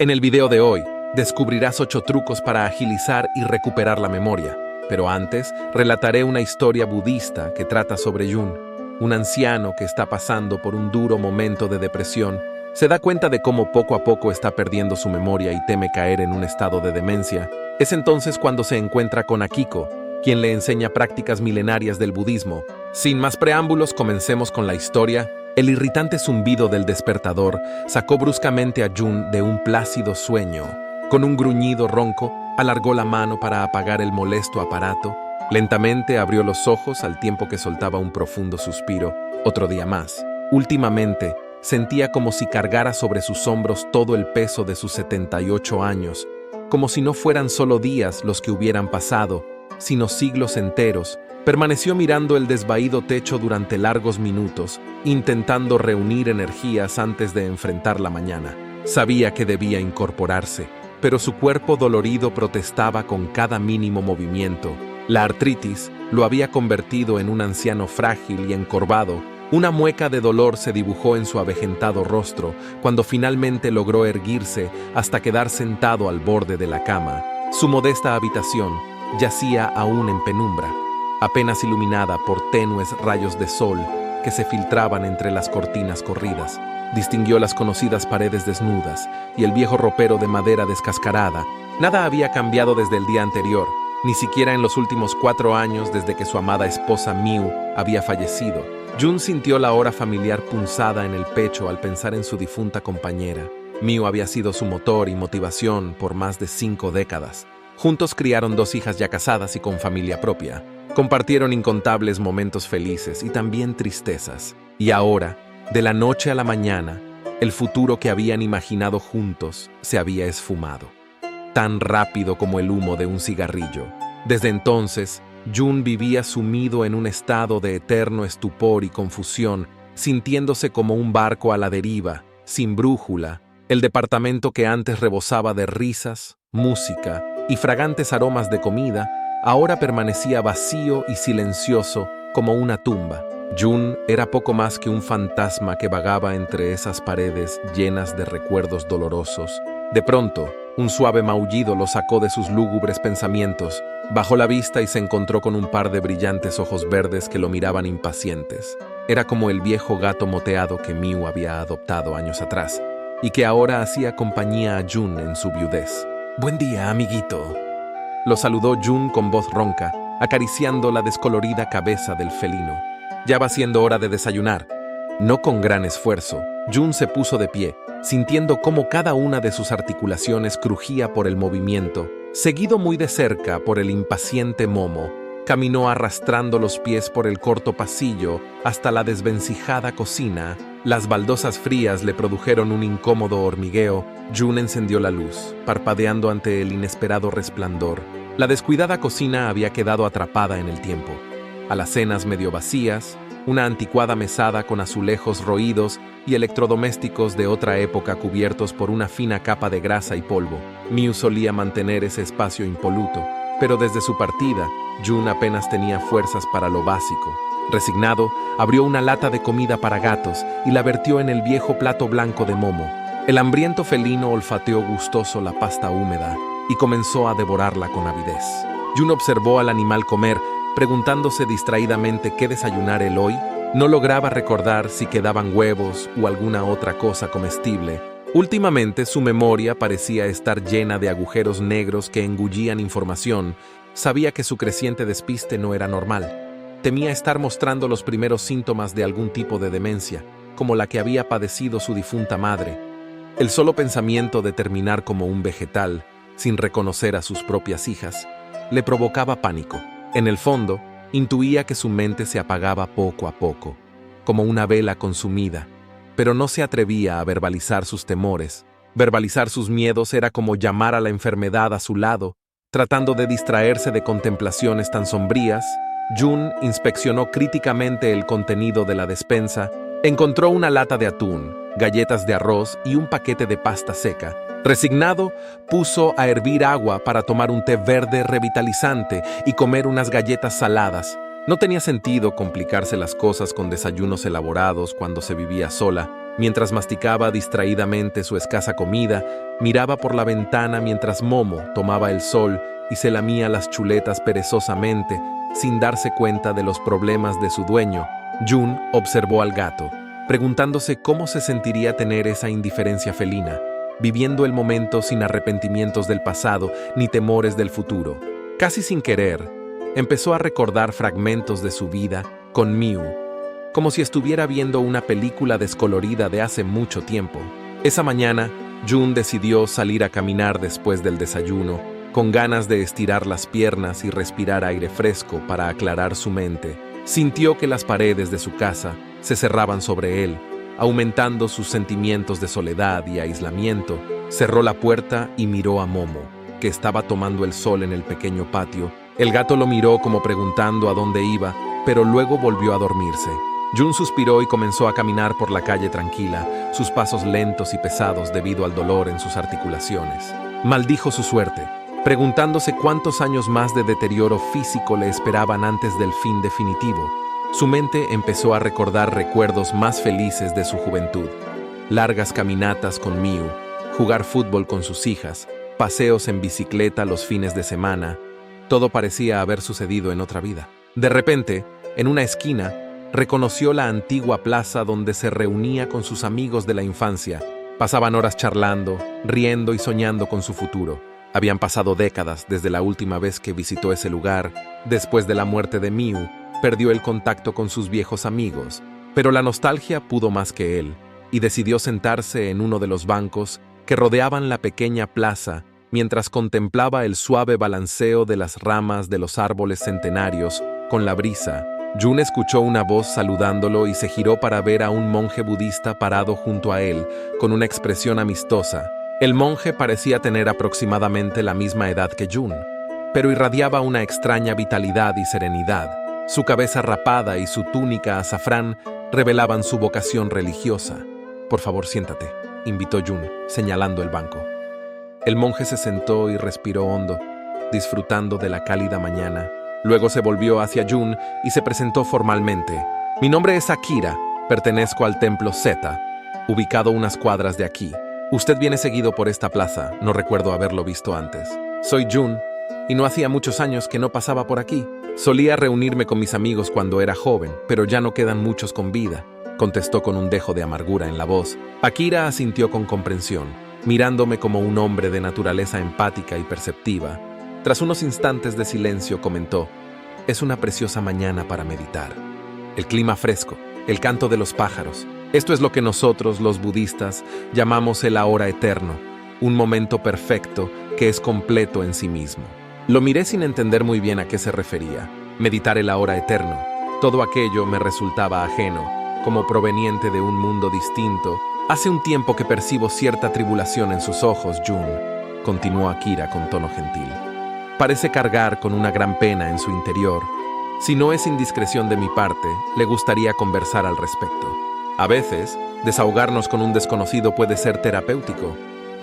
En el video de hoy, descubrirás 8 trucos para agilizar y recuperar la memoria. Pero antes, relataré una historia budista que trata sobre Jun, un anciano que está pasando por un duro momento de depresión. Se da cuenta de cómo poco a poco está perdiendo su memoria y teme caer en un estado de demencia. Es entonces cuando se encuentra con Akiko, quien le enseña prácticas milenarias del budismo. Sin más preámbulos, comencemos con la historia. El irritante zumbido del despertador sacó bruscamente a Jun de un plácido sueño. Con un gruñido ronco, alargó la mano para apagar el molesto aparato. Lentamente abrió los ojos al tiempo que soltaba un profundo suspiro. Otro día más. Últimamente, sentía como si cargara sobre sus hombros todo el peso de sus 78 años, como si no fueran solo días los que hubieran pasado, sino siglos enteros. Permaneció mirando el desvaído techo durante largos minutos, intentando reunir energías antes de enfrentar la mañana. Sabía que debía incorporarse, pero su cuerpo dolorido protestaba con cada mínimo movimiento. La artritis lo había convertido en un anciano frágil y encorvado. Una mueca de dolor se dibujó en su avejentado rostro cuando finalmente logró erguirse hasta quedar sentado al borde de la cama. Su modesta habitación yacía aún en penumbra, apenas iluminada por tenues rayos de sol que se filtraban entre las cortinas corridas. Distinguió las conocidas paredes desnudas y el viejo ropero de madera descascarada. Nada había cambiado desde el día anterior, ni siquiera en los últimos 4 años desde que su amada esposa Miu había fallecido. Jun sintió la hora familiar punzada en el pecho al pensar en su difunta compañera. Miu había sido su motor y motivación por más de 5 décadas. Juntos criaron 2 hijas ya casadas y con familia propia. Compartieron incontables momentos felices y también tristezas. Y ahora, de la noche a la mañana, el futuro que habían imaginado juntos se había esfumado, tan rápido como el humo de un cigarrillo. Desde entonces, Jun vivía sumido en un estado de eterno estupor y confusión, sintiéndose como un barco a la deriva, sin brújula. El departamento que antes rebosaba de risas, música y fragantes aromas de comida, ahora permanecía vacío y silencioso como una tumba. Jun era poco más que un fantasma que vagaba entre esas paredes llenas de recuerdos dolorosos. De pronto, un suave maullido lo sacó de sus lúgubres pensamientos. Bajó la vista y se encontró con un par de brillantes ojos verdes que lo miraban impacientes. Era como el viejo gato moteado que Miu había adoptado años atrás y que ahora hacía compañía a Jun en su viudez. «Buen día, amiguito», lo saludó Jun con voz ronca, acariciando la descolorida cabeza del felino. «Ya va siendo hora de desayunar». No con gran esfuerzo, Jun se puso de pie, sintiendo cómo cada una de sus articulaciones crujía por el movimiento. Seguido muy de cerca por el impaciente Momo, caminó arrastrando los pies por el corto pasillo hasta la desvencijada cocina. Las baldosas frías le produjeron un incómodo hormigueo. Jun encendió la luz, parpadeando ante el inesperado resplandor. La descuidada cocina había quedado atrapada en el tiempo. Alacenas medio vacías, una anticuada mesada con azulejos roídos y electrodomésticos de otra época cubiertos por una fina capa de grasa y polvo. Miu solía mantener ese espacio impoluto, pero desde su partida, Jun apenas tenía fuerzas para lo básico. Resignado, abrió una lata de comida para gatos y la vertió en el viejo plato blanco de Momo. El hambriento felino olfateó gustoso la pasta húmeda y comenzó a devorarla con avidez. Jun observó al animal comer, preguntándose distraídamente qué desayunar él hoy. No lograba recordar si quedaban huevos o alguna otra cosa comestible. Últimamente su memoria parecía estar llena de agujeros negros que engullían información. Sabía que su creciente despiste no era normal. Temía estar mostrando los primeros síntomas de algún tipo de demencia, como la que había padecido su difunta madre. El solo pensamiento de terminar como un vegetal, sin reconocer a sus propias hijas, le provocaba pánico. En el fondo, intuía que su mente se apagaba poco a poco, como una vela consumida, pero no se atrevía a verbalizar sus temores. Verbalizar sus miedos era como llamar a la enfermedad a su lado, tratando de distraerse de contemplaciones tan sombrías. Jun inspeccionó críticamente el contenido de la despensa. Encontró una lata de atún, galletas de arroz y un paquete de pasta seca. Resignado, puso a hervir agua para tomar un té verde revitalizante y comer unas galletas saladas. No tenía sentido complicarse las cosas con desayunos elaborados cuando se vivía sola. Mientras masticaba distraídamente su escasa comida, miraba por la ventana mientras Momo tomaba el sol y se lamía las chuletas perezosamente, sin darse cuenta de los problemas de su dueño. Jun observó al gato, preguntándose cómo se sentiría tener esa indiferencia felina, viviendo el momento sin arrepentimientos del pasado ni temores del futuro. Casi sin querer, empezó a recordar fragmentos de su vida con Miu, como si estuviera viendo una película descolorida de hace mucho tiempo. Esa mañana, Jun decidió salir a caminar después del desayuno, con ganas de estirar las piernas y respirar aire fresco para aclarar su mente. Sintió que las paredes de su casa se cerraban sobre él, aumentando sus sentimientos de soledad y aislamiento. Cerró la puerta y miró a Momo, que estaba tomando el sol en el pequeño patio. El gato lo miró como preguntando a dónde iba, pero luego volvió a dormirse. Jun suspiró y comenzó a caminar por la calle tranquila, sus pasos lentos y pesados debido al dolor en sus articulaciones. Maldijo su suerte, preguntándose cuántos años más de deterioro físico le esperaban antes del fin definitivo. Su mente empezó a recordar recuerdos más felices de su juventud. Largas caminatas con Miu, jugar fútbol con sus hijas, paseos en bicicleta los fines de semana. Todo parecía haber sucedido en otra vida. De repente, en una esquina, reconoció la antigua plaza donde se reunía con sus amigos de la infancia. Pasaban horas charlando, riendo y soñando con su futuro. Habían pasado décadas desde la última vez que visitó ese lugar. Después de la muerte de Miu, perdió el contacto con sus viejos amigos, pero la nostalgia pudo más que él, y decidió sentarse en uno de los bancos que rodeaban la pequeña plaza mientras contemplaba el suave balanceo de las ramas de los árboles centenarios con la brisa. Jun escuchó una voz saludándolo y se giró para ver a un monje budista parado junto a él, con una expresión amistosa. El monje parecía tener aproximadamente la misma edad que Jun, pero irradiaba una extraña vitalidad y serenidad. Su cabeza rapada y su túnica azafrán revelaban su vocación religiosa. «Por favor, siéntate», invitó Jun, señalando el banco. El monje se sentó y respiró hondo, disfrutando de la cálida mañana. Luego se volvió hacia Jun y se presentó formalmente. «Mi nombre es Akira, pertenezco al templo Zeta, ubicado unas cuadras de aquí. Usted viene seguido por esta plaza, no recuerdo haberlo visto antes. Soy Jun, y no hacía muchos años que no pasaba por aquí. Solía reunirme con mis amigos cuando era joven, pero ya no quedan muchos con vida», contestó con un dejo de amargura en la voz. Akira asintió con comprensión, mirándome como un hombre de naturaleza empática y perceptiva. Tras unos instantes de silencio comentó: «Es una preciosa mañana para meditar. El clima fresco, el canto de los pájaros. Esto es lo que nosotros, los budistas, llamamos el ahora eterno, un momento perfecto que es completo en sí mismo». Lo miré sin entender muy bien a qué se refería. Meditar el ahora eterno. Todo aquello me resultaba ajeno, como proveniente de un mundo distinto. «Hace un tiempo que percibo cierta tribulación en sus ojos, Jun», continuó Akira con tono gentil. «Parece cargar con una gran pena en su interior. Si no es indiscreción de mi parte, le gustaría conversar al respecto. A veces, desahogarnos con un desconocido puede ser terapéutico».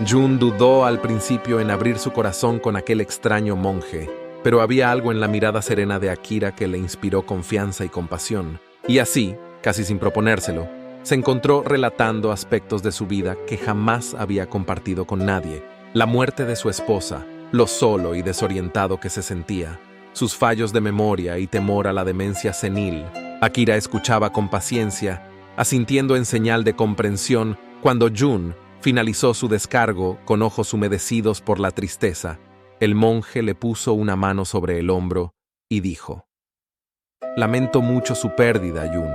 Jun dudó al principio en abrir su corazón con aquel extraño monje, pero había algo en la mirada serena de Akira que le inspiró confianza y compasión. Y así, casi sin proponérselo, se encontró relatando aspectos de su vida que jamás había compartido con nadie. La muerte de su esposa, lo solo y desorientado que se sentía, sus fallos de memoria y temor a la demencia senil. Akira escuchaba con paciencia, asintiendo en señal de comprensión cuando Jun finalizó su descargo con ojos humedecidos por la tristeza. El monje le puso una mano sobre el hombro y dijo: «Lamento mucho su pérdida, Jun,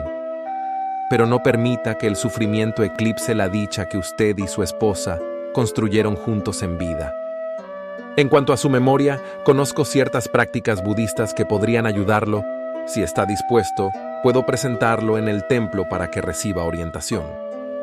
pero no permita que el sufrimiento eclipse la dicha que usted y su esposa construyeron juntos en vida. En cuanto a su memoria, conozco ciertas prácticas budistas que podrían ayudarlo. Si está dispuesto, puedo presentarlo en el templo para que reciba orientación».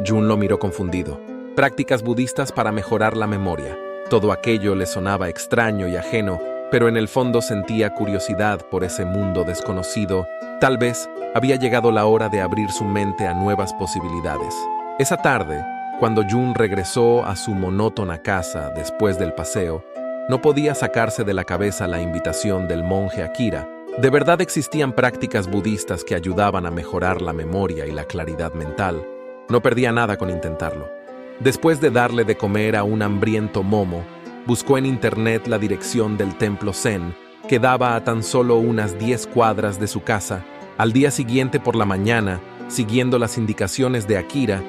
Jun lo miró confundido. Prácticas budistas para mejorar la memoria. Todo aquello le sonaba extraño y ajeno, pero en el fondo sentía curiosidad por ese mundo desconocido. Tal vez había llegado la hora de abrir su mente a nuevas posibilidades. Esa tarde, cuando Jun regresó a su monótona casa después del paseo, no podía sacarse de la cabeza la invitación del monje Akira. ¿De verdad existían prácticas budistas que ayudaban a mejorar la memoria y la claridad mental? No perdía nada con intentarlo. Después de darle de comer a un hambriento momo, buscó en internet la dirección del templo Zen, que daba a tan solo unas 10 cuadras de su casa. Al día siguiente por la mañana, siguiendo las indicaciones de Akira,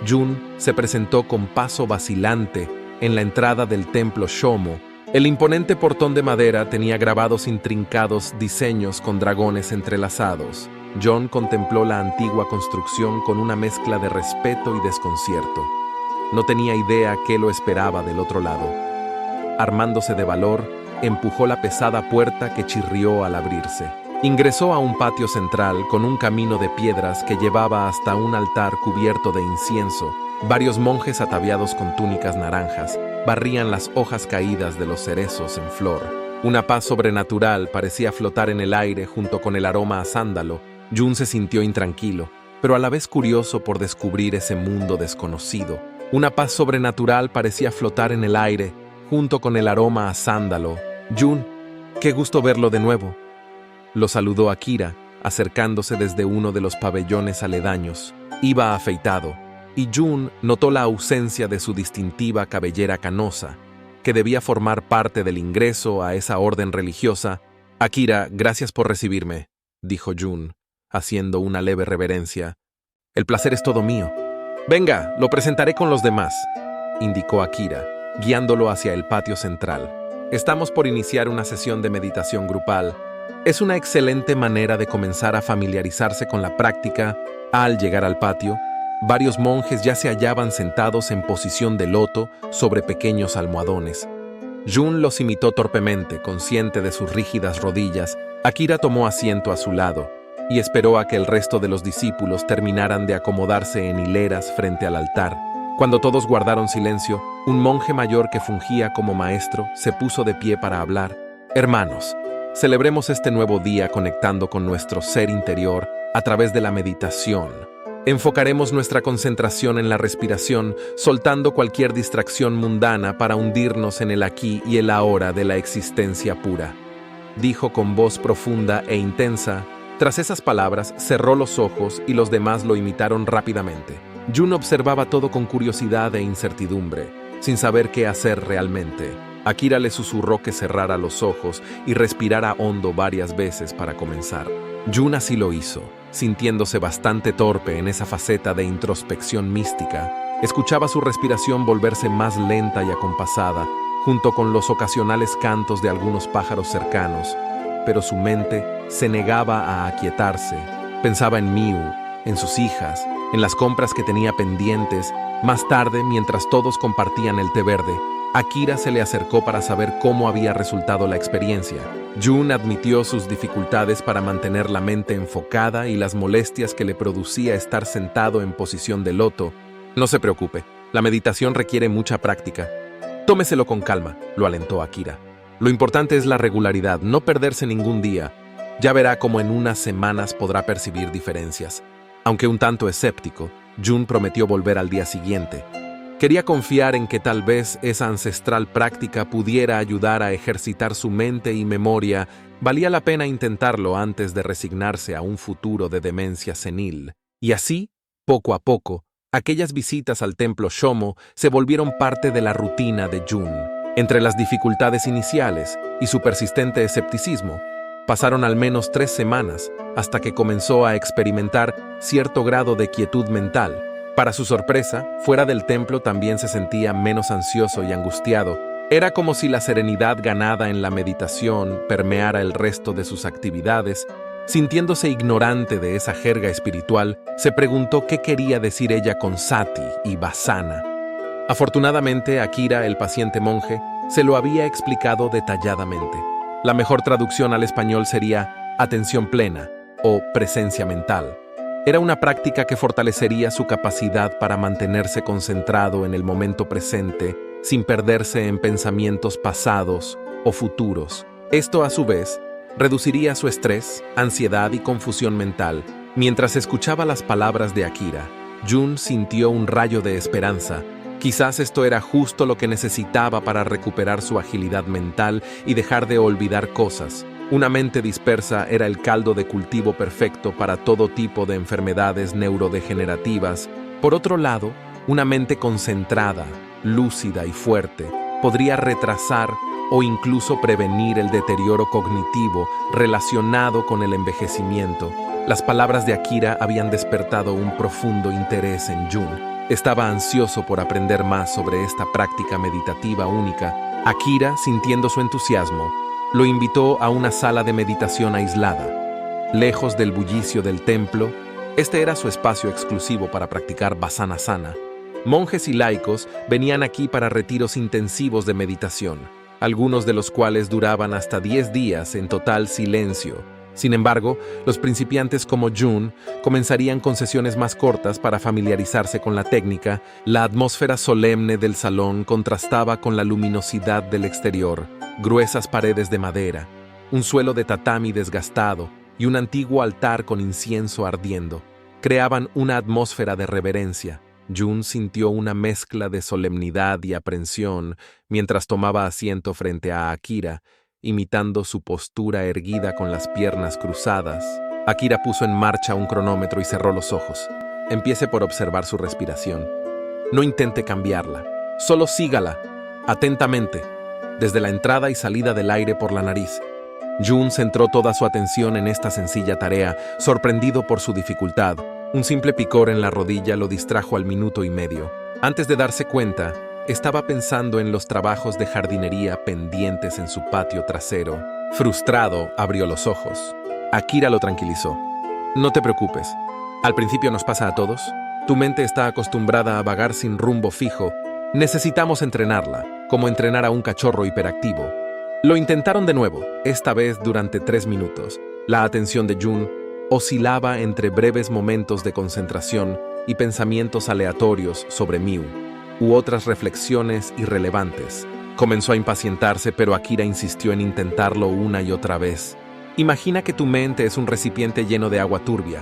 Jun se presentó con paso vacilante en la entrada del templo Shomo. El imponente portón de madera tenía grabados intrincados diseños con dragones entrelazados. Jun contempló la antigua construcción con una mezcla de respeto y desconcierto. No tenía idea qué lo esperaba del otro lado. Armándose de valor, empujó la pesada puerta que chirrió al abrirse. Ingresó a un patio central con un camino de piedras que llevaba hasta un altar cubierto de incienso. Varios monjes ataviados con túnicas naranjas barrían las hojas caídas de los cerezos en flor. Una paz sobrenatural parecía flotar en el aire junto con el aroma a sándalo. Jun se sintió intranquilo, pero a la vez curioso por descubrir ese mundo desconocido. Una paz sobrenatural parecía flotar en el aire junto con el aroma a sándalo. Jun, qué gusto verlo de nuevo. Lo saludó Akira, acercándose desde uno de los pabellones aledaños. Iba afeitado, y Jun notó la ausencia de su distintiva cabellera canosa, que debía formar parte del ingreso a esa orden religiosa. Akira, gracias por recibirme, dijo Jun, haciendo una leve reverencia. El placer es todo mío. Venga, lo presentaré con los demás, indicó Akira, guiándolo hacia el patio central. Estamos por iniciar una sesión de meditación grupal. Es una excelente manera de comenzar a familiarizarse con la práctica. Al llegar al patio, varios monjes ya se hallaban sentados en posición de loto sobre pequeños almohadones. Jun los imitó torpemente, consciente de sus rígidas rodillas. Akira tomó asiento a su lado y esperó a que el resto de los discípulos terminaran de acomodarse en hileras frente al altar. Cuando todos guardaron silencio, un monje mayor que fungía como maestro se puso de pie para hablar. Hermanos, celebremos este nuevo día conectando con nuestro ser interior a través de la meditación. Enfocaremos nuestra concentración en la respiración, soltando cualquier distracción mundana para hundirnos en el aquí y el ahora de la existencia pura. Dijo con voz profunda e intensa. Tras esas palabras, cerró los ojos y los demás lo imitaron rápidamente. Jun observaba todo con curiosidad e incertidumbre, sin saber qué hacer realmente. Akira le susurró que cerrara los ojos y respirara hondo varias veces para comenzar. Jun así lo hizo, sintiéndose bastante torpe en esa faceta de introspección mística. Escuchaba su respiración volverse más lenta y acompasada, junto con los ocasionales cantos de algunos pájaros cercanos, pero su mente se negaba a aquietarse. Pensaba en Miu, en sus hijas, en las compras que tenía pendientes. Más tarde, mientras todos compartían el té verde, Akira se le acercó para saber cómo había resultado la experiencia. Jun admitió sus dificultades para mantener la mente enfocada y las molestias que le producía estar sentado en posición de loto. No se preocupe, la meditación requiere mucha práctica. Tómeselo con calma, lo alentó Akira. Lo importante es la regularidad, no perderse ningún día. Ya verá cómo en unas semanas podrá percibir diferencias. Aunque un tanto escéptico, Jun prometió volver al día siguiente. Quería confiar en que tal vez esa ancestral práctica pudiera ayudar a ejercitar su mente y memoria. Valía la pena intentarlo antes de resignarse a un futuro de demencia senil. Y así, poco a poco, aquellas visitas al templo Shomo se volvieron parte de la rutina de Jun. Entre las dificultades iniciales y su persistente escepticismo, pasaron al menos 3 semanas hasta que comenzó a experimentar cierto grado de quietud mental. Para su sorpresa, fuera del templo también se sentía menos ansioso y angustiado. Era como si la serenidad ganada en la meditación permeara el resto de sus actividades. Sintiéndose ignorante de esa jerga espiritual, se preguntó qué quería decir ella con sati y vasana. Afortunadamente, Akira, el paciente monje, se lo había explicado detalladamente. La mejor traducción al español sería atención plena o presencia mental. Era una práctica que fortalecería su capacidad para mantenerse concentrado en el momento presente sin perderse en pensamientos pasados o futuros. Esto, a su vez, reduciría su estrés, ansiedad y confusión mental. Mientras escuchaba las palabras de Akira, Jun sintió un rayo de esperanza. Quizás esto era justo lo que necesitaba para recuperar su agilidad mental y dejar de olvidar cosas. Una mente dispersa era el caldo de cultivo perfecto para todo tipo de enfermedades neurodegenerativas. Por otro lado, una mente concentrada, lúcida y fuerte podría retrasar o incluso prevenir el deterioro cognitivo relacionado con el envejecimiento. Las palabras de Akira habían despertado un profundo interés en Jun. Estaba ansioso por aprender más sobre esta práctica meditativa única. Akira, sintiendo su entusiasmo, lo invitó a una sala de meditación aislada. Lejos del bullicio del templo, este era su espacio exclusivo para practicar Vasanasana. Monjes y laicos venían aquí para retiros intensivos de meditación, algunos de los cuales duraban hasta 10 días en total silencio. Sin embargo, los principiantes como Jun comenzarían con sesiones más cortas para familiarizarse con la técnica. La atmósfera solemne del salón contrastaba con la luminosidad del exterior, gruesas paredes de madera, un suelo de tatami desgastado y un antiguo altar con incienso ardiendo. Creaban una atmósfera de reverencia. Jun sintió una mezcla de solemnidad y aprensión mientras tomaba asiento frente a Akira, imitando su postura erguida con las piernas cruzadas. Akira puso en marcha un cronómetro y cerró los ojos. Empiece por observar su respiración. No intente cambiarla, solo sígala, atentamente, desde la entrada y salida del aire por la nariz. Jun centró toda su atención en esta sencilla tarea, sorprendido por su dificultad. Un simple picor en la rodilla lo distrajo al minuto y medio. Antes de darse cuenta, estaba pensando en los trabajos de jardinería pendientes en su patio trasero. Frustrado, abrió los ojos. Akira lo tranquilizó. No te preocupes. Al principio nos pasa a todos. Tu mente está acostumbrada a vagar sin rumbo fijo. Necesitamos entrenarla, como entrenar a un cachorro hiperactivo. Lo intentaron de nuevo, esta vez durante 3 minutos. La atención de Jun oscilaba entre breves momentos de concentración y pensamientos aleatorios sobre Miu, u otras reflexiones irrelevantes. Comenzó a impacientarse, pero Akira insistió en intentarlo una y otra vez. Imagina que tu mente es un recipiente lleno de agua turbia.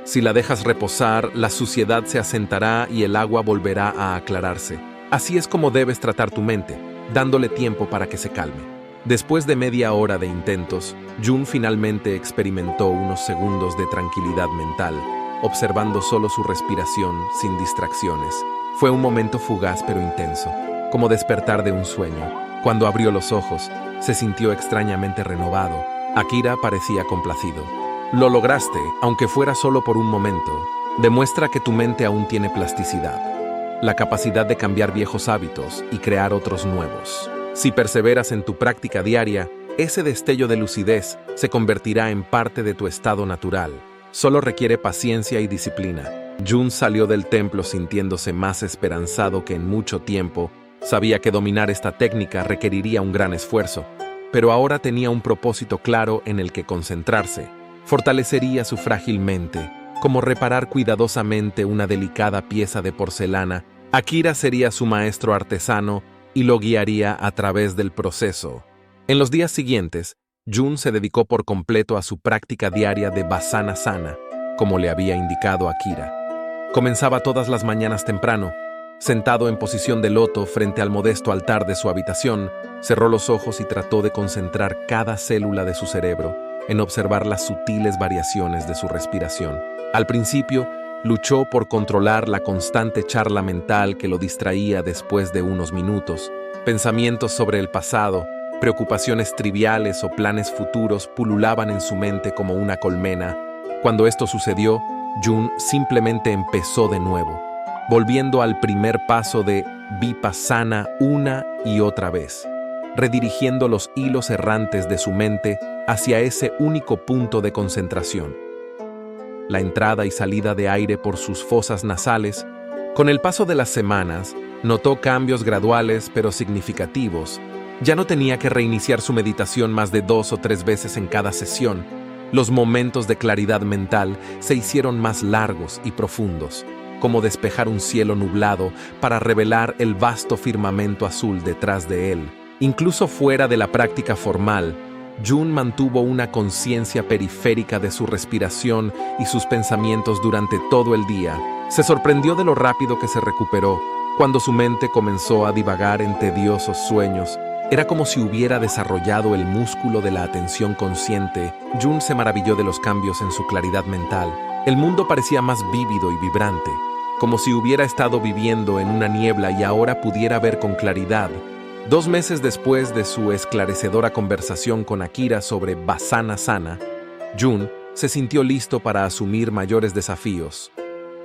Si la dejas reposar, la suciedad se asentará y el agua volverá a aclararse. Así es como debes tratar tu mente, dándole tiempo para que se calme. Después de media hora de intentos, Jun finalmente experimentó unos segundos de tranquilidad mental, observando solo su respiración sin distracciones. Fue un momento fugaz pero intenso, como despertar de un sueño. Cuando abrió los ojos, se sintió extrañamente renovado. Akira parecía complacido. Lo lograste, aunque fuera solo por un momento. Demuestra que tu mente aún tiene plasticidad, la capacidad de cambiar viejos hábitos y crear otros nuevos. Si perseveras en tu práctica diaria, ese destello de lucidez se convertirá en parte de tu estado natural. Solo requiere paciencia y disciplina. Jun salió del templo sintiéndose más esperanzado que en mucho tiempo. Sabía que dominar esta técnica requeriría un gran esfuerzo, pero ahora tenía un propósito claro en el que concentrarse. Fortalecería su frágil mente, como reparar cuidadosamente una delicada pieza de porcelana. Akira sería su maestro artesano y lo guiaría a través del proceso. En los días siguientes, Jun se dedicó por completo a su práctica diaria de Vasanasana, como le había indicado Akira. Comenzaba todas las mañanas temprano. Sentado en posición de loto frente al modesto altar de su habitación, cerró los ojos y trató de concentrar cada célula de su cerebro en observar las sutiles variaciones de su respiración. Al principio, luchó por controlar la constante charla mental que lo distraía después de unos minutos. Pensamientos sobre el pasado, preocupaciones triviales o planes futuros pululaban en su mente como una colmena. Cuando esto sucedió, Jun simplemente empezó de nuevo, volviendo al primer paso de Vipassana una y otra vez, redirigiendo los hilos errantes de su mente hacia ese único punto de concentración. La entrada y salida de aire por sus fosas nasales. Con el paso de las semanas, notó cambios graduales pero significativos. Ya no tenía que reiniciar su meditación más de 2 o 3 veces en cada sesión. Los momentos de claridad mental se hicieron más largos y profundos, como despejar un cielo nublado para revelar el vasto firmamento azul detrás de él. Incluso fuera de la práctica formal, Jun mantuvo una conciencia periférica de su respiración y sus pensamientos durante todo el día. Se sorprendió de lo rápido que se recuperó. Cuando su mente comenzó a divagar en tediosos sueños, era como si hubiera desarrollado el músculo de la atención consciente. Jun se maravilló de los cambios en su claridad mental. El mundo parecía más vívido y vibrante, como si hubiera estado viviendo en una niebla y ahora pudiera ver con claridad. 2 meses después de su esclarecedora conversación con Akira sobre Vasana Sana, Jun se sintió listo para asumir mayores desafíos.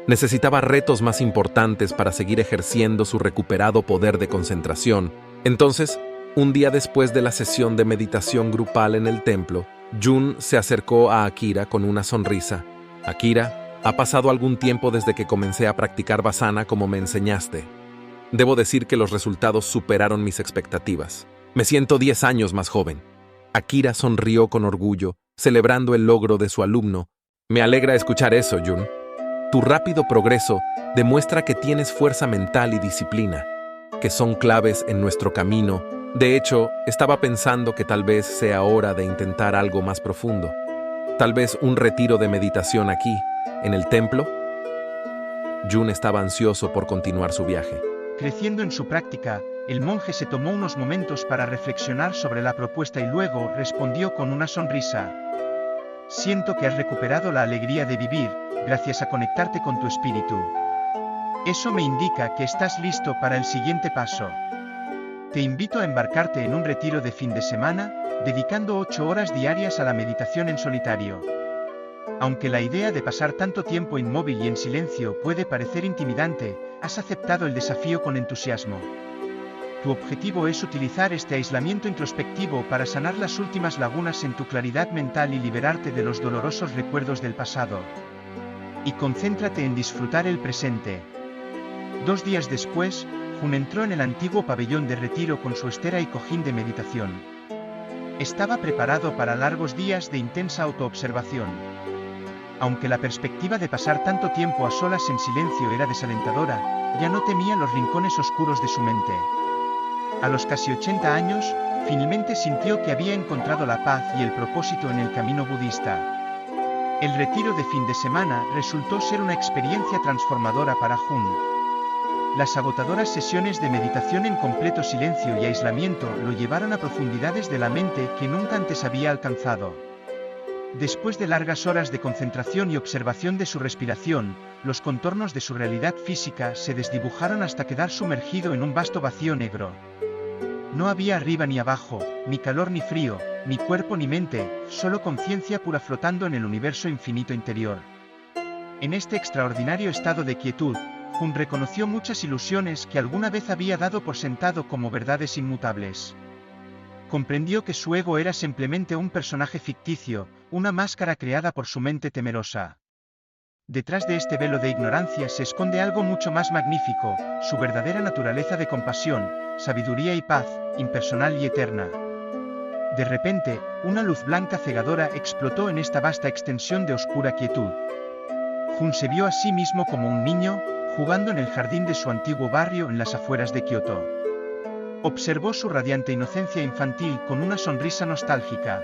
Necesitaba retos más importantes para seguir ejerciendo su recuperado poder de concentración. Entonces, un día después de la sesión de meditación grupal en el templo, Jun se acercó a Akira con una sonrisa. «Akira, ha pasado algún tiempo desde que comencé a practicar Vasana como me enseñaste. Debo decir que los resultados superaron mis expectativas. Me siento 10 años más joven». Akira sonrió con orgullo, celebrando el logro de su alumno. «Me alegra escuchar eso, Jun. Tu rápido progreso demuestra que tienes fuerza mental y disciplina, que son claves en nuestro camino. De hecho, estaba pensando que tal vez sea hora de intentar algo más profundo. Tal vez un retiro de meditación aquí, en el templo». Jun estaba ansioso por continuar su viaje. Creciendo en su práctica, el monje se tomó unos momentos para reflexionar sobre la propuesta y luego respondió con una sonrisa. «Siento que has recuperado la alegría de vivir, gracias a conectarte con tu espíritu. Eso me indica que estás listo para el siguiente paso. Te invito a embarcarte en un retiro de fin de semana, dedicando 8 horas diarias a la meditación en solitario. Aunque la idea de pasar tanto tiempo inmóvil y en silencio puede parecer intimidante, has aceptado el desafío con entusiasmo. Tu objetivo es utilizar este aislamiento introspectivo para sanar las últimas lagunas en tu claridad mental y liberarte de los dolorosos recuerdos del pasado. Y concéntrate en disfrutar el presente». 2 días después, Jun entró en el antiguo pabellón de retiro con su estera y cojín de meditación. Estaba preparado para largos días de intensa autoobservación. Aunque la perspectiva de pasar tanto tiempo a solas en silencio era desalentadora, ya no temía los rincones oscuros de su mente. A los casi 80 años, finalmente sintió que había encontrado la paz y el propósito en el camino budista. El retiro de fin de semana resultó ser una experiencia transformadora para Jun. Las agotadoras sesiones de meditación en completo silencio y aislamiento lo llevaron a profundidades de la mente que nunca antes había alcanzado. Después de largas horas de concentración y observación de su respiración, los contornos de su realidad física se desdibujaron hasta quedar sumergido en un vasto vacío negro. No había arriba ni abajo, ni calor ni frío, ni cuerpo ni mente, solo conciencia pura flotando en el universo infinito interior. En este extraordinario estado de quietud, Jun reconoció muchas ilusiones que alguna vez había dado por sentado como verdades inmutables. Comprendió que su ego era simplemente un personaje ficticio, una máscara creada por su mente temerosa. Detrás de este velo de ignorancia se esconde algo mucho más magnífico, su verdadera naturaleza de compasión, sabiduría y paz, impersonal y eterna. De repente, una luz blanca cegadora explotó en esta vasta extensión de oscura quietud. Jun se vio a sí mismo como un niño, jugando en el jardín de su antiguo barrio en las afueras de Kioto. Observó su radiante inocencia infantil con una sonrisa nostálgica.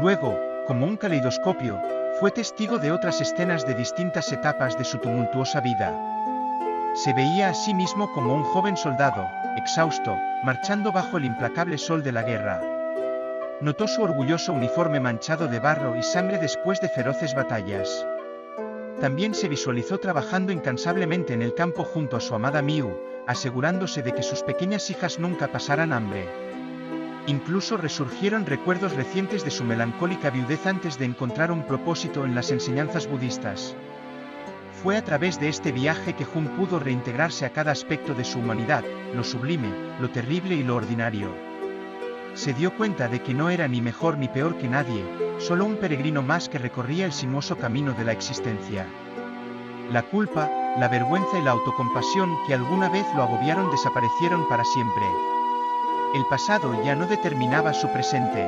Luego, como un caleidoscopio, fue testigo de otras escenas de distintas etapas de su tumultuosa vida. Se veía a sí mismo como un joven soldado, exhausto, marchando bajo el implacable sol de la guerra. Notó su orgulloso uniforme manchado de barro y sangre después de feroces batallas. También se visualizó trabajando incansablemente en el campo junto a su amada Miu, asegurándose de que sus pequeñas hijas nunca pasaran hambre. Incluso resurgieron recuerdos recientes de su melancólica viudez antes de encontrar un propósito en las enseñanzas budistas. Fue a través de este viaje que Jun pudo reintegrarse a cada aspecto de su humanidad, lo sublime, lo terrible y lo ordinario. Se dio cuenta de que no era ni mejor ni peor que nadie, solo un peregrino más que recorría el sinuoso camino de la existencia. La culpa, la vergüenza y la autocompasión que alguna vez lo agobiaron desaparecieron para siempre. El pasado ya no determinaba su presente.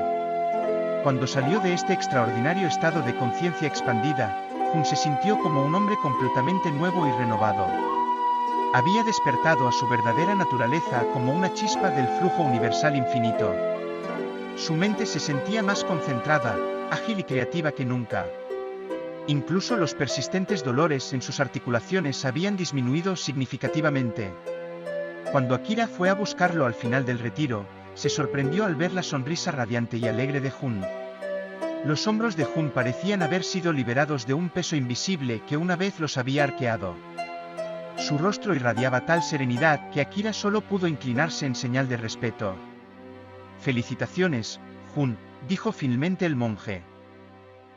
Cuando salió de este extraordinario estado de conciencia expandida, Jun se sintió como un hombre completamente nuevo y renovado. Había despertado a su verdadera naturaleza como una chispa del flujo universal infinito. Su mente se sentía más concentrada, ágil y creativa que nunca. Incluso los persistentes dolores en sus articulaciones habían disminuido significativamente. Cuando Akira fue a buscarlo al final del retiro, se sorprendió al ver la sonrisa radiante y alegre de Jun. Los hombros de Jun parecían haber sido liberados de un peso invisible que una vez los había arqueado. Su rostro irradiaba tal serenidad que Akira solo pudo inclinarse en señal de respeto. «Felicitaciones, Jun», dijo finalmente el monje.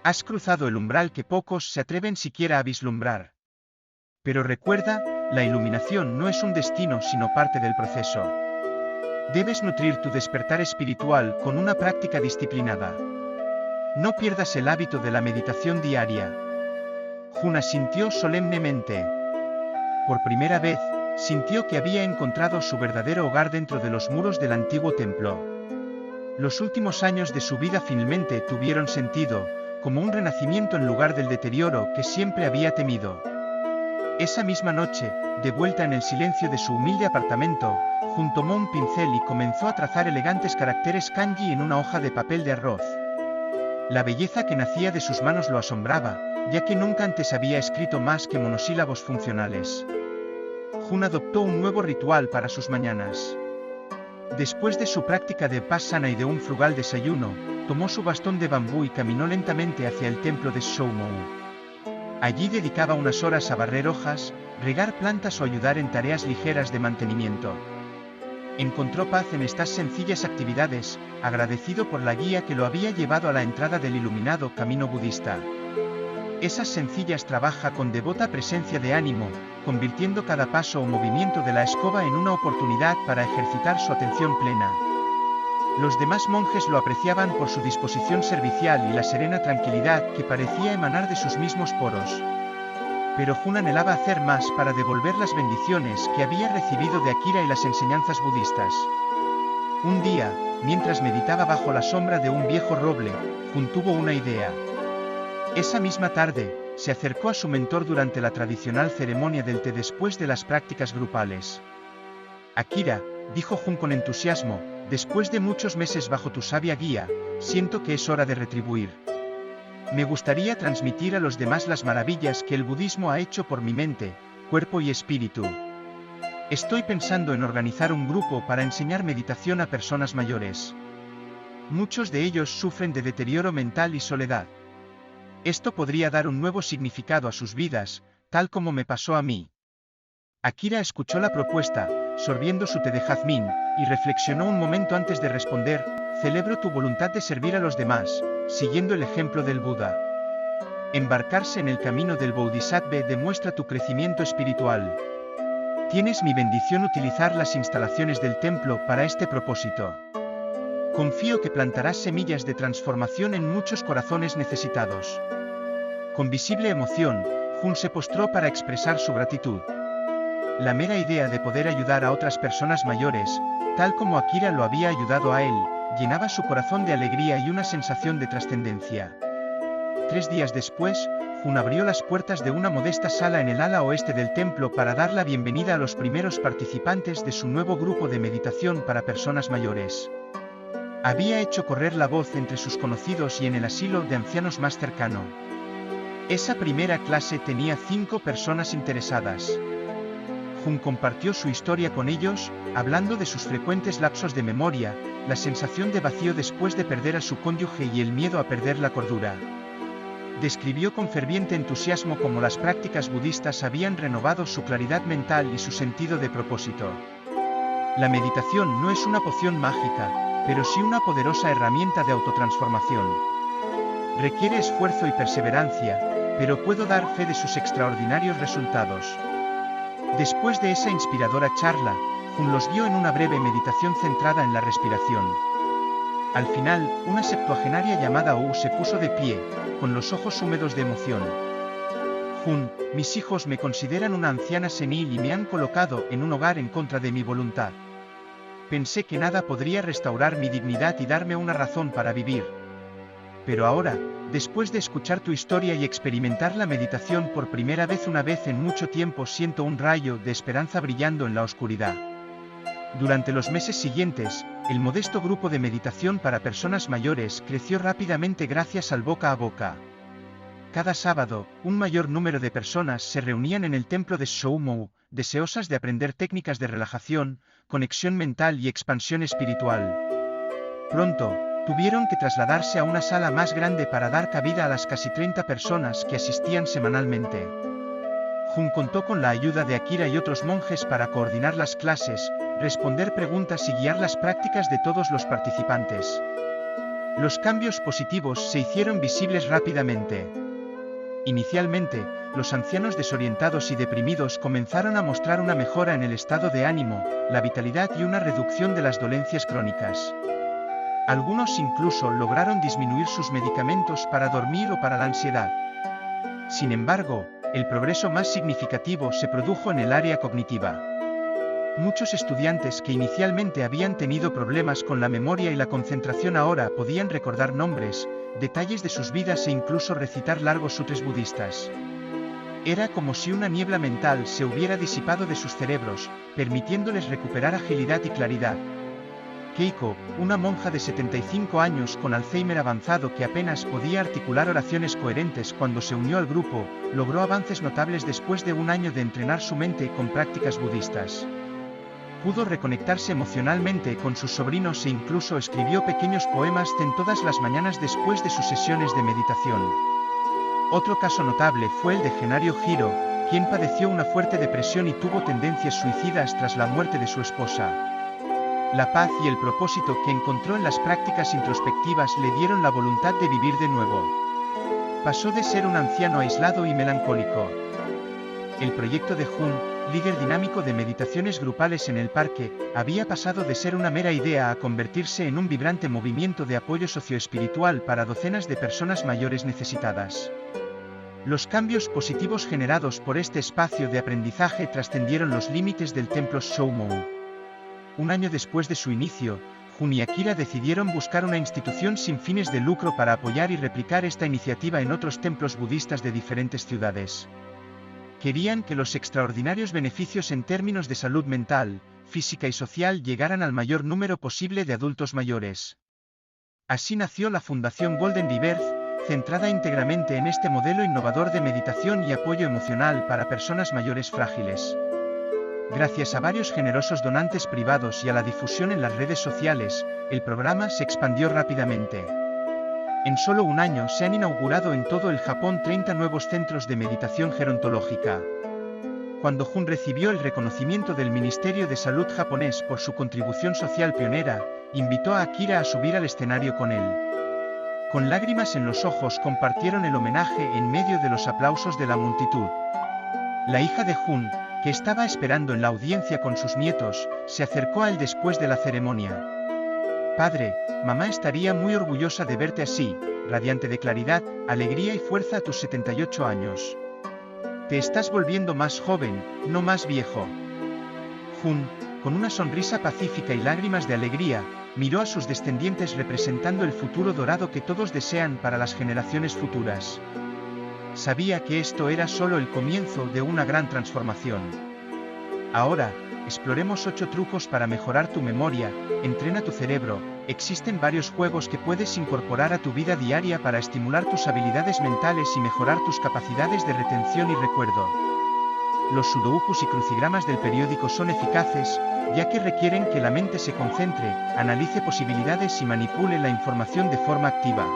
«Has cruzado el umbral que pocos se atreven siquiera a vislumbrar. Pero recuerda, la iluminación no es un destino sino parte del proceso. Debes nutrir tu despertar espiritual con una práctica disciplinada. No pierdas el hábito de la meditación diaria». Jun asintió solemnemente. Por primera vez, sintió que había encontrado su verdadero hogar dentro de los muros del antiguo templo. Los últimos años de su vida finalmente tuvieron sentido, como un renacimiento en lugar del deterioro que siempre había temido. Esa misma noche, de vuelta en el silencio de su humilde apartamento, Jun tomó un pincel y comenzó a trazar elegantes caracteres kanji en una hoja de papel de arroz. La belleza que nacía de sus manos lo asombraba, ya que nunca antes había escrito más que monosílabos funcionales. Jun adoptó un nuevo ritual para sus mañanas. Después de su práctica de vipassana y de un frugal desayuno, tomó su bastón de bambú y caminó lentamente hacia el templo de Shōmou. Allí dedicaba unas horas a barrer hojas, regar plantas o ayudar en tareas ligeras de mantenimiento. Encontró paz en estas sencillas actividades, agradecido por la guía que lo había llevado a la entrada del iluminado camino budista. Esas sencillas trabaja con devota presencia de ánimo, convirtiendo cada paso o movimiento de la escoba en una oportunidad para ejercitar su atención plena. Los demás monjes lo apreciaban por su disposición servicial y la serena tranquilidad que parecía emanar de sus mismos poros. Pero Jun anhelaba hacer más para devolver las bendiciones que había recibido de Akira y las enseñanzas budistas. Un día, mientras meditaba bajo la sombra de un viejo roble, Jun tuvo una idea. Esa misma tarde, se acercó a su mentor durante la tradicional ceremonia del té después de las prácticas grupales. «Akira», dijo Jun con entusiasmo, «después de muchos meses bajo tu sabia guía, siento que es hora de retribuir. Me gustaría transmitir a los demás las maravillas que el budismo ha hecho por mi mente, cuerpo y espíritu. Estoy pensando en organizar un grupo para enseñar meditación a personas mayores. Muchos de ellos sufren de deterioro mental y soledad. Esto podría dar un nuevo significado a sus vidas, tal como me pasó a mí». Akira escuchó la propuesta, sorbiendo su té de jazmín, y reflexionó un momento antes de responder: «Celebro tu voluntad de servir a los demás, siguiendo el ejemplo del Buda. Embarcarse en el camino del Bodhisattva demuestra tu crecimiento espiritual. Tienes mi bendición utilizar las instalaciones del templo para este propósito. Confío que plantarás semillas de transformación en muchos corazones necesitados». Con visible emoción, Jun se postró para expresar su gratitud. La mera idea de poder ayudar a otras personas mayores, tal como Akira lo había ayudado a él, llenaba su corazón de alegría y una sensación de trascendencia. 3 días después, Jun abrió las puertas de una modesta sala en el ala oeste del templo para dar la bienvenida a los primeros participantes de su nuevo grupo de meditación para personas mayores. Había hecho correr la voz entre sus conocidos y en el asilo de ancianos más cercano. Esa primera clase tenía 5 personas interesadas. Jun compartió su historia con ellos, hablando de sus frecuentes lapsos de memoria, la sensación de vacío después de perder a su cónyuge y el miedo a perder la cordura. Describió con ferviente entusiasmo cómo las prácticas budistas habían renovado su claridad mental y su sentido de propósito. La meditación no es una poción mágica, pero sí una poderosa herramienta de autotransformación. Requiere esfuerzo y perseverancia, pero puedo dar fe de sus extraordinarios resultados. Después de esa inspiradora charla, Jun los guió en una breve meditación centrada en la respiración. Al final, una septuagenaria llamada Ou se puso de pie, con los ojos húmedos de emoción. «Jun, mis hijos me consideran una anciana senil y me han colocado en un hogar en contra de mi voluntad. Pensé que nada podría restaurar mi dignidad y darme una razón para vivir. Pero ahora, después de escuchar tu historia y experimentar la meditación por primera vez una vez en mucho tiempo, siento un rayo de esperanza brillando en la oscuridad». Durante los meses siguientes, el modesto grupo de meditación para personas mayores creció rápidamente gracias al boca a boca. Cada sábado, un mayor número de personas se reunían en el templo de Shōmou, deseosas de aprender técnicas de relajación, conexión mental y expansión espiritual. Pronto, tuvieron que trasladarse a una sala más grande para dar cabida a las casi 30 personas que asistían semanalmente. Jun contó con la ayuda de Akira y otros monjes para coordinar las clases, responder preguntas y guiar las prácticas de todos los participantes. Los cambios positivos se hicieron visibles rápidamente. Inicialmente, los ancianos desorientados y deprimidos comenzaron a mostrar una mejora en el estado de ánimo, la vitalidad y una reducción de las dolencias crónicas. Algunos incluso lograron disminuir sus medicamentos para dormir o para la ansiedad. Sin embargo, el progreso más significativo se produjo en el área cognitiva. Muchos estudiantes que inicialmente habían tenido problemas con la memoria y la concentración ahora podían recordar nombres, detalles de sus vidas e incluso recitar largos sutras budistas. Era como si una niebla mental se hubiera disipado de sus cerebros, permitiéndoles recuperar agilidad y claridad. Keiko, una monja de 75 años con Alzheimer avanzado que apenas podía articular oraciones coherentes cuando se unió al grupo, logró avances notables después de un año de entrenar su mente con prácticas budistas. Pudo reconectarse emocionalmente con sus sobrinos e incluso escribió pequeños poemas zen todas las mañanas después de sus sesiones de meditación. Otro caso notable fue el de Genario Hiro, quien padeció una fuerte depresión y tuvo tendencias suicidas tras la muerte de su esposa. La paz y el propósito que encontró en las prácticas introspectivas le dieron la voluntad de vivir de nuevo. Pasó de ser un anciano aislado y melancólico. El proyecto de Jun, líder dinámico de meditaciones grupales en el parque, había pasado de ser una mera idea a convertirse en un vibrante movimiento de apoyo socioespiritual para docenas de personas mayores necesitadas. Los cambios positivos generados por este espacio de aprendizaje trascendieron los límites del templo Shōmon. Un año después de su inicio, Jun y Akira decidieron buscar una institución sin fines de lucro para apoyar y replicar esta iniciativa en otros templos budistas de diferentes ciudades. Querían que los extraordinarios beneficios en términos de salud mental, física y social llegaran al mayor número posible de adultos mayores. Así nació la Fundación Golden Rebirth, centrada íntegramente en este modelo innovador de meditación y apoyo emocional para personas mayores frágiles. Gracias a varios generosos donantes privados y a la difusión en las redes sociales, el programa se expandió rápidamente. En solo un año se han inaugurado en todo el Japón 30 nuevos centros de meditación gerontológica. Cuando Jun recibió el reconocimiento del Ministerio de Salud japonés por su contribución social pionera, invitó a Akira a subir al escenario con él. Con lágrimas en los ojos compartieron el homenaje en medio de los aplausos de la multitud. La hija de Jun, que estaba esperando en la audiencia con sus nietos, se acercó a él después de la ceremonia. «Padre, mamá estaría muy orgullosa de verte así, radiante de claridad, alegría y fuerza a tus 78 años. Te estás volviendo más joven, no más viejo». Jun, con una sonrisa pacífica y lágrimas de alegría, miró a sus descendientes representando el futuro dorado que todos desean para las generaciones futuras. Sabía que esto era solo el comienzo de una gran transformación. Ahora, exploremos 8 trucos para mejorar tu memoria. Entrena tu cerebro. Existen varios juegos que puedes incorporar a tu vida diaria para estimular tus habilidades mentales y mejorar tus capacidades de retención y recuerdo. Los sudokus y crucigramas del periódico son eficaces, ya que requieren que la mente se concentre, analice posibilidades y manipule la información de forma activa.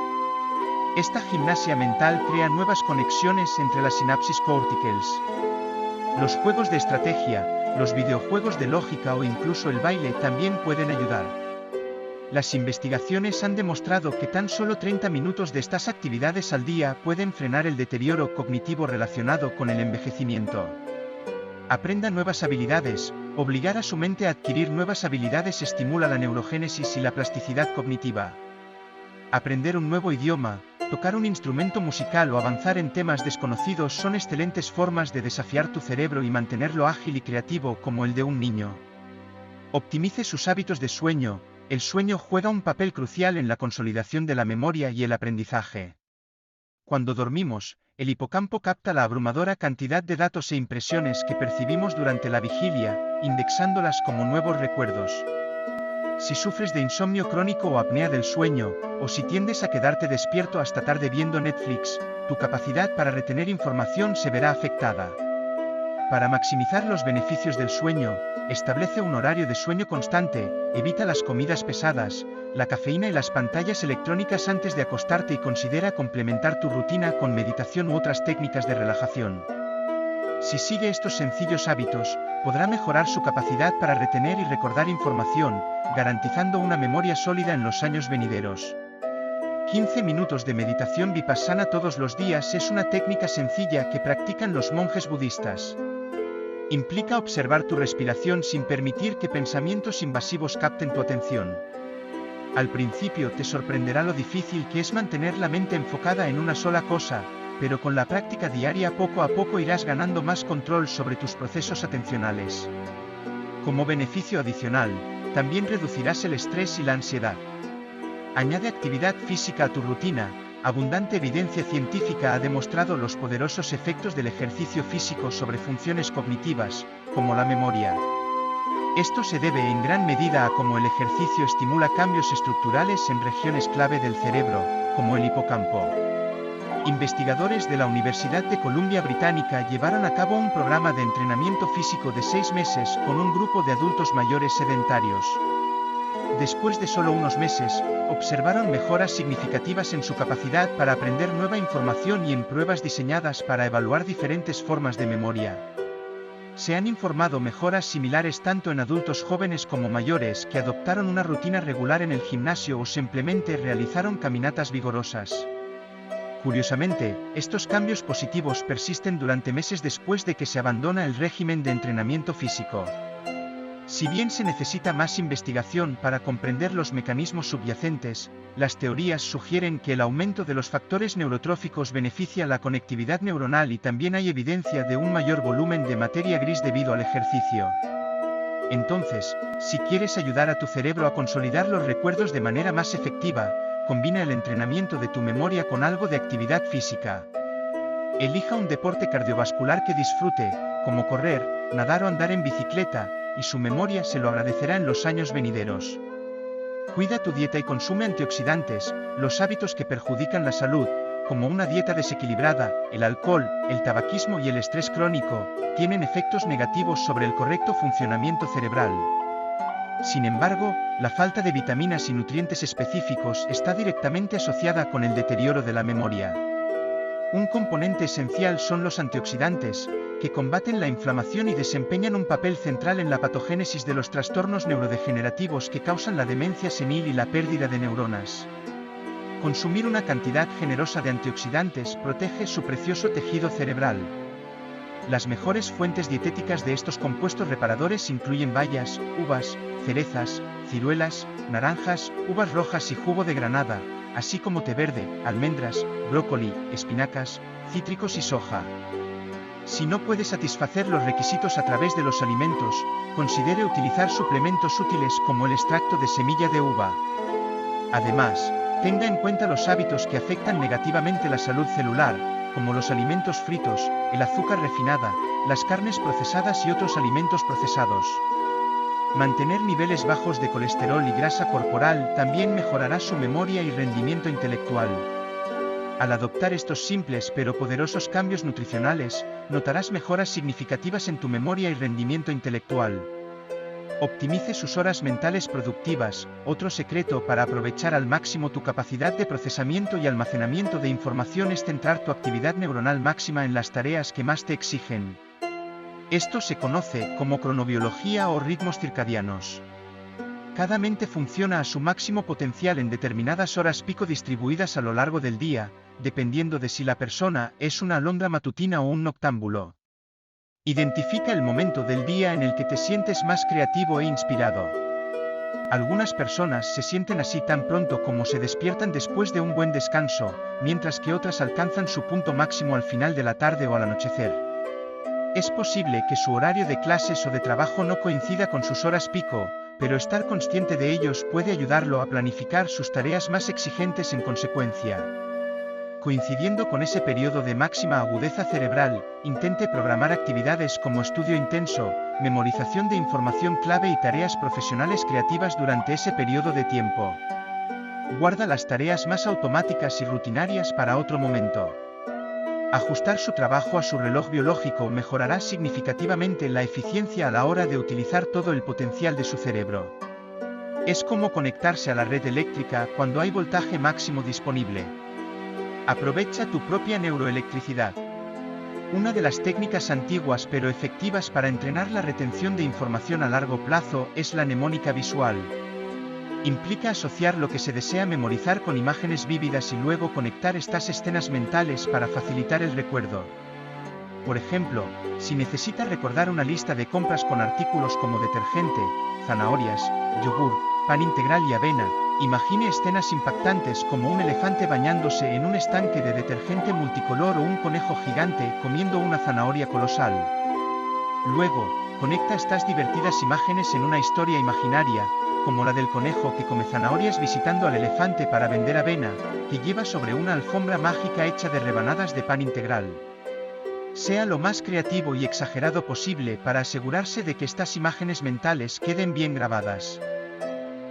Esta gimnasia mental crea nuevas conexiones entre las sinapsis corticales. Los juegos de estrategia, los videojuegos de lógica o incluso el baile también pueden ayudar. Las investigaciones han demostrado que tan solo 30 minutos de estas actividades al día pueden frenar el deterioro cognitivo relacionado con el envejecimiento. Aprenda nuevas habilidades. Obligar a su mente a adquirir nuevas habilidades estimula la neurogénesis y la plasticidad cognitiva. Aprender un nuevo idioma, tocar un instrumento musical o avanzar en temas desconocidos son excelentes formas de desafiar tu cerebro y mantenerlo ágil y creativo como el de un niño. Optimice sus hábitos de sueño. El sueño juega un papel crucial en la consolidación de la memoria y el aprendizaje. Cuando dormimos, el hipocampo capta la abrumadora cantidad de datos e impresiones que percibimos durante la vigilia, indexándolas como nuevos recuerdos. Si sufres de insomnio crónico o apnea del sueño, o si tiendes a quedarte despierto hasta tarde viendo Netflix, tu capacidad para retener información se verá afectada. Para maximizar los beneficios del sueño, establece un horario de sueño constante, evita las comidas pesadas, la cafeína y las pantallas electrónicas antes de acostarte y considera complementar tu rutina con meditación u otras técnicas de relajación. Si sigue estos sencillos hábitos, podrá mejorar su capacidad para retener y recordar información, garantizando una memoria sólida en los años venideros. 15 minutos de meditación vipassana todos los días es una técnica sencilla que practican los monjes budistas. Implica observar tu respiración sin permitir que pensamientos invasivos capten tu atención. Al principio te sorprenderá lo difícil que es mantener la mente enfocada en una sola cosa, pero con la práctica diaria poco a poco irás ganando más control sobre tus procesos atencionales. Como beneficio adicional, también reducirás el estrés y la ansiedad. Añade actividad física a tu rutina. Abundante evidencia científica ha demostrado los poderosos efectos del ejercicio físico sobre funciones cognitivas, como la memoria. Esto se debe en gran medida a cómo el ejercicio estimula cambios estructurales en regiones clave del cerebro, como el hipocampo. Investigadores de la Universidad de Columbia Británica llevaron a cabo un programa de entrenamiento físico de 6 meses con un grupo de adultos mayores sedentarios. Después de solo unos meses, observaron mejoras significativas en su capacidad para aprender nueva información y en pruebas diseñadas para evaluar diferentes formas de memoria. Se han informado mejoras similares tanto en adultos jóvenes como mayores que adoptaron una rutina regular en el gimnasio o simplemente realizaron caminatas vigorosas. Curiosamente, estos cambios positivos persisten durante meses después de que se abandona el régimen de entrenamiento físico. Si bien se necesita más investigación para comprender los mecanismos subyacentes, las teorías sugieren que el aumento de los factores neurotróficos beneficia la conectividad neuronal y también hay evidencia de un mayor volumen de materia gris debido al ejercicio. Entonces, si quieres ayudar a tu cerebro a consolidar los recuerdos de manera más efectiva, combina el entrenamiento de tu memoria con algo de actividad física. Elija un deporte cardiovascular que disfrute, como correr, nadar o andar en bicicleta, y su memoria se lo agradecerá en los años venideros. Cuida tu dieta y consume antioxidantes. Los hábitos que perjudican la salud, como una dieta desequilibrada, el alcohol, el tabaquismo y el estrés crónico, tienen efectos negativos sobre el correcto funcionamiento cerebral. Sin embargo, la falta de vitaminas y nutrientes específicos está directamente asociada con el deterioro de la memoria. Un componente esencial son los antioxidantes, que combaten la inflamación y desempeñan un papel central en la patogénesis de los trastornos neurodegenerativos que causan la demencia senil y la pérdida de neuronas. Consumir una cantidad generosa de antioxidantes protege su precioso tejido cerebral. Las mejores fuentes dietéticas de estos compuestos reparadores incluyen bayas, uvas, cerezas, ciruelas, naranjas, uvas rojas y jugo de granada, así como té verde, almendras, brócoli, espinacas, cítricos y soja. Si no puede satisfacer los requisitos a través de los alimentos, considere utilizar suplementos útiles como el extracto de semilla de uva. Además, tenga en cuenta los hábitos que afectan negativamente la salud celular, como los alimentos fritos, el azúcar refinada, las carnes procesadas y otros alimentos procesados. Mantener niveles bajos de colesterol y grasa corporal también mejorará su memoria y rendimiento intelectual. Al adoptar estos simples pero poderosos cambios nutricionales, notarás mejoras significativas en tu memoria y rendimiento intelectual. Optimice sus horas mentales productivas. Otro secreto para aprovechar al máximo tu capacidad de procesamiento y almacenamiento de información es centrar tu actividad neuronal máxima en las tareas que más te exigen. Esto se conoce como cronobiología o ritmos circadianos. Cada mente funciona a su máximo potencial en determinadas horas pico distribuidas a lo largo del día, dependiendo de si la persona es una alondra matutina o un noctámbulo. Identifica el momento del día en el que te sientes más creativo e inspirado. Algunas personas se sienten así tan pronto como se despiertan después de un buen descanso, mientras que otras alcanzan su punto máximo al final de la tarde o al anochecer. Es posible que su horario de clases o de trabajo no coincida con sus horas pico, pero estar consciente de ellos puede ayudarlo a planificar sus tareas más exigentes en consecuencia. Coincidiendo con ese periodo de máxima agudeza cerebral, intente programar actividades como estudio intenso, memorización de información clave y tareas profesionales creativas durante ese periodo de tiempo. Guarda las tareas más automáticas y rutinarias para otro momento. Ajustar su trabajo a su reloj biológico mejorará significativamente la eficiencia a la hora de utilizar todo el potencial de su cerebro. Es como conectarse a la red eléctrica cuando hay voltaje máximo disponible. Aprovecha tu propia neuroelectricidad. Una de las técnicas antiguas pero efectivas para entrenar la retención de información a largo plazo es la mnemónica visual. Implica asociar lo que se desea memorizar con imágenes vívidas y luego conectar estas escenas mentales para facilitar el recuerdo. Por ejemplo, si necesita recordar una lista de compras con artículos como detergente, zanahorias, yogur, pan integral y avena, imagine escenas impactantes como un elefante bañándose en un estanque de detergente multicolor o un conejo gigante comiendo una zanahoria colosal. Luego, conecta estas divertidas imágenes en una historia imaginaria, como la del conejo que come zanahorias visitando al elefante para vender avena, que lleva sobre una alfombra mágica hecha de rebanadas de pan integral. Sea lo más creativo y exagerado posible para asegurarse de que estas imágenes mentales queden bien grabadas.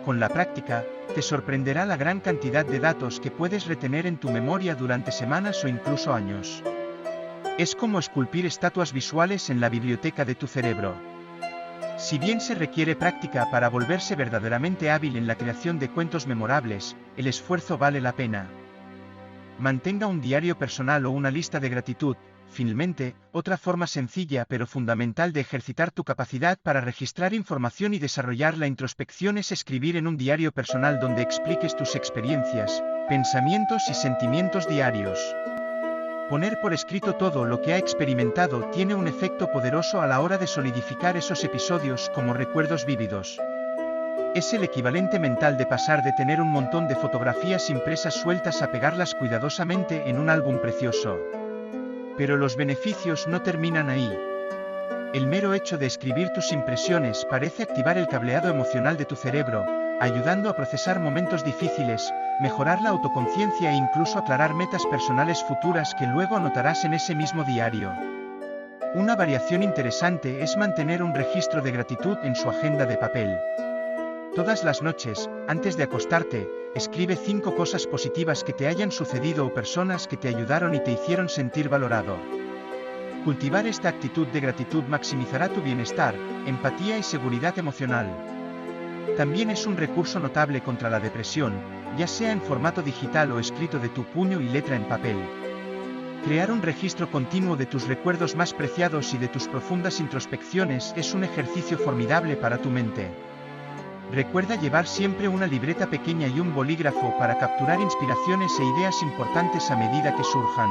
Con la práctica, te sorprenderá la gran cantidad de datos que puedes retener en tu memoria durante semanas o incluso años. Es como esculpir estatuas visuales en la biblioteca de tu cerebro. Si bien se requiere práctica para volverse verdaderamente hábil en la creación de cuentos memorables, el esfuerzo vale la pena. Mantenga un diario personal o una lista de gratitud. Finalmente, otra forma sencilla pero fundamental de ejercitar tu capacidad para registrar información y desarrollar la introspección es escribir en un diario personal donde expliques tus experiencias, pensamientos y sentimientos diarios. Poner por escrito todo lo que ha experimentado tiene un efecto poderoso a la hora de solidificar esos episodios como recuerdos vívidos. Es el equivalente mental de pasar de tener un montón de fotografías impresas sueltas a pegarlas cuidadosamente en un álbum precioso. Pero los beneficios no terminan ahí. El mero hecho de escribir tus impresiones parece activar el cableado emocional de tu cerebro, ayudando a procesar momentos difíciles, mejorar la autoconciencia e incluso aclarar metas personales futuras que luego anotarás en ese mismo diario. Una variación interesante es mantener un registro de gratitud en su agenda de papel. Todas las noches, antes de acostarte, escribe 5 cosas positivas que te hayan sucedido o personas que te ayudaron y te hicieron sentir valorado. Cultivar esta actitud de gratitud maximizará tu bienestar, empatía y seguridad emocional. También es un recurso notable contra la depresión, ya sea en formato digital o escrito de tu puño y letra en papel. Crear un registro continuo de tus recuerdos más preciados y de tus profundas introspecciones es un ejercicio formidable para tu mente. Recuerda llevar siempre una libreta pequeña y un bolígrafo para capturar inspiraciones e ideas importantes a medida que surjan.